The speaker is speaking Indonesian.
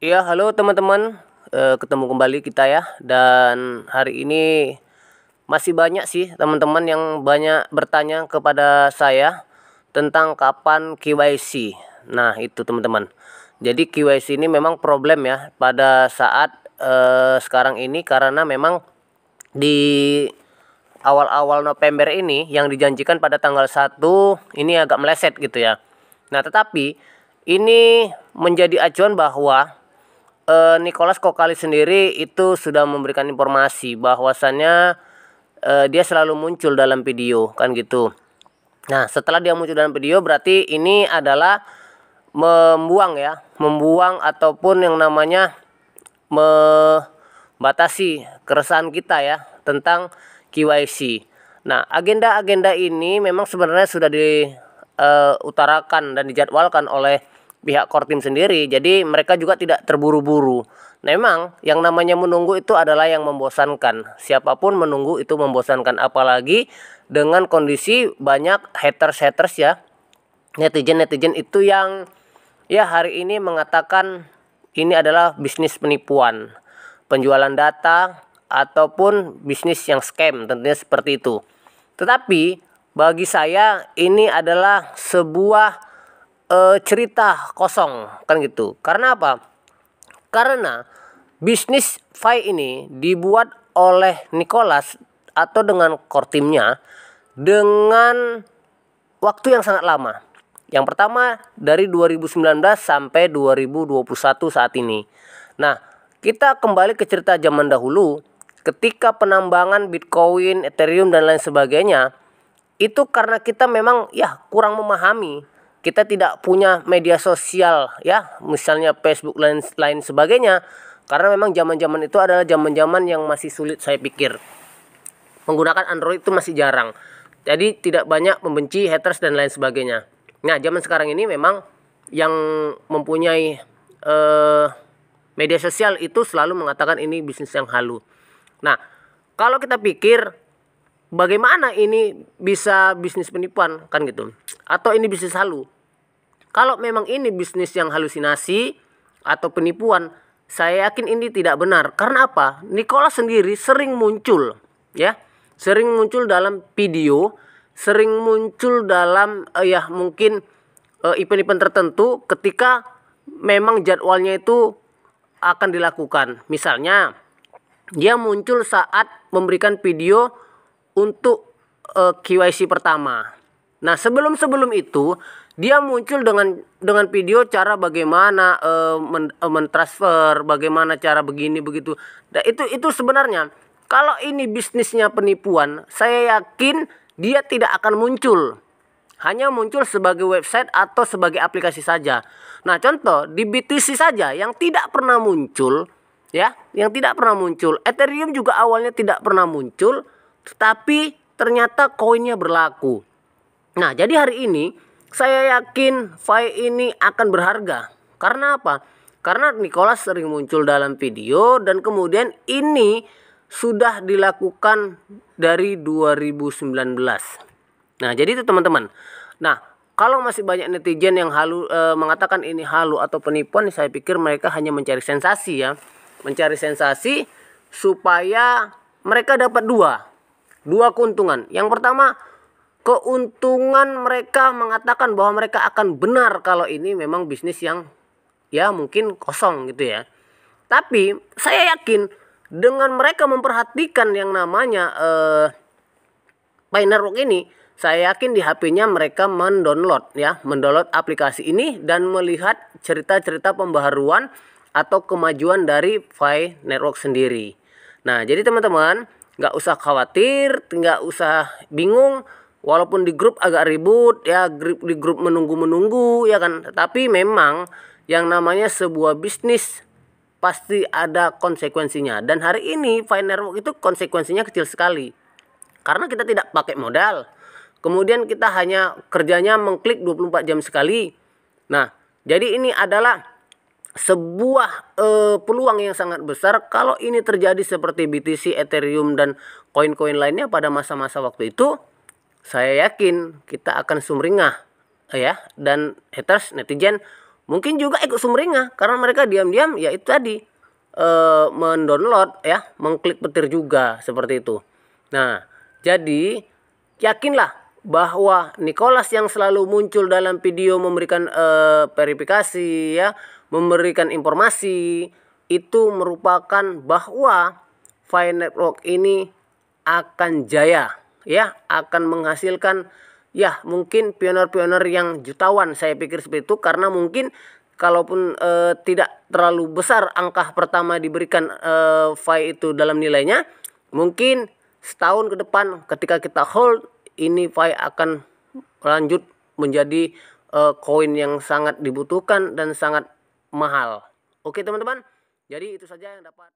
Ya, halo teman-teman. Ketemu kembali kita ya. Dan hari ini masih banyak sih teman-teman yang banyak bertanya kepada saya tentang kapan KYC. Nah, itu teman-teman. Jadi KYC ini memang problem ya pada saat sekarang ini, karena memang di awal-awal November ini yang dijanjikan pada tanggal 1 ini agak meleset gitu ya. Nah, tetapi ini menjadi acuan bahwa Nicholas Kokali sendiri itu sudah memberikan informasi bahwasannya dia selalu muncul dalam video kan gitu. Nah, setelah dia muncul dalam video berarti ini adalah membuang ataupun yang namanya membatasi keresahan kita ya tentang KYC. Nah, agenda-agenda ini memang sebenarnya sudah diutarakan dan dijadwalkan oleh pihak Kortim sendiri. Jadi mereka juga tidak terburu-buru. Memang yang namanya menunggu itu adalah yang membosankan. Siapapun menunggu itu membosankan, apalagi dengan kondisi banyak haters ya. Netizen itu yang ya hari ini mengatakan ini adalah bisnis penipuan, penjualan data ataupun bisnis yang scam, tentunya seperti itu. Tetapi bagi saya ini adalah sebuah cerita kosong kan gitu. Karena apa? Karena bisnis Fai ini dibuat oleh Nicholas atau dengan Kortimnya dengan waktu yang sangat lama. Yang pertama dari 2019 sampai 2021 saat ini. Nah, kita kembali ke cerita zaman dahulu ketika penambangan Bitcoin, Ethereum dan lain sebagainya. Itu karena kita memang ya kurang memahami. Kita tidak punya media sosial ya, misalnya Facebook lain sebagainya. Karena memang zaman-zaman itu adalah zaman-zaman yang masih sulit, saya pikir. Menggunakan Android itu masih jarang. Jadi tidak banyak membenci, haters dan lain sebagainya. Nah, zaman sekarang ini memang yang mempunyai media sosial itu selalu mengatakan ini bisnis yang halu. Nah, kalau kita pikir bagaimana ini bisa bisnis penipuan kan gitu, atau ini bisnis halu? Kalau memang ini bisnis yang halusinasi atau penipuan, saya yakin ini tidak benar. Karena apa? Nicholas sendiri sering muncul ya, sering muncul dalam video, sering muncul dalam mungkin event-event tertentu ketika memang jadwalnya itu akan dilakukan. Misalnya dia muncul saat memberikan video untuk KYC pertama. Nah, sebelum itu dia muncul dengan video cara bagaimana mentransfer, bagaimana cara begini begitu. Nah, itu sebenarnya kalau ini bisnisnya penipuan, saya yakin dia tidak akan muncul. Hanya muncul sebagai website atau sebagai aplikasi saja. Nah, contoh di BTC saja yang tidak pernah muncul ya, yang tidak pernah muncul. Ethereum juga awalnya tidak pernah muncul, tetapi ternyata koinnya berlaku. Nah, jadi hari ini saya yakin Fai ini akan berharga. Karena apa? Karena Nicholas sering muncul dalam video dan kemudian ini sudah dilakukan dari 2019. Nah, jadi itu teman-teman. Nah, kalau masih banyak netizen yang mengatakan ini halu atau penipuan, saya pikir mereka hanya mencari sensasi ya. Mencari sensasi supaya mereka dapat dua keuntungan. Yang pertama, keuntungan mereka mengatakan bahwa mereka akan benar kalau ini memang bisnis yang ya mungkin kosong gitu ya. Tapi saya yakin dengan mereka memperhatikan yang namanya Pi Network ini, saya yakin di HP-nya mereka mendownload aplikasi ini dan melihat cerita-cerita pembaharuan atau kemajuan dari Pi Network sendiri. Nah, jadi teman-teman nggak usah khawatir, nggak usah bingung. Walaupun di grup agak ribut ya, di grup menunggu ya kan. Tetapi memang yang namanya sebuah bisnis pasti ada konsekuensinya. Dan hari ini Pi Network itu konsekuensinya kecil sekali. Karena kita tidak pakai modal. Kemudian kita hanya kerjanya mengklik 24 jam sekali. Nah, jadi ini adalah sebuah peluang yang sangat besar kalau ini terjadi seperti BTC, Ethereum dan koin-koin lainnya pada masa-masa waktu itu. Saya yakin kita akan sumringah ya, dan haters netizen mungkin juga ikut sumringah karena mereka diam-diam ya itu tadi mendownload ya, mengklik petir juga seperti itu. Nah, jadi yakinlah bahwa Nicholas yang selalu muncul dalam video memberikan verifikasi ya, memberikan informasi itu merupakan bahwa Fire Network ini akan jaya ya, akan menghasilkan ya mungkin pionir-pionir yang jutawan, saya pikir seperti itu, karena mungkin kalaupun tidak terlalu besar angka pertama diberikan Fai itu dalam nilainya, mungkin setahun ke depan ketika kita hold ini Fai akan lanjut menjadi koin yang sangat dibutuhkan dan sangat mahal. Oke teman-teman, jadi itu saja yang dapat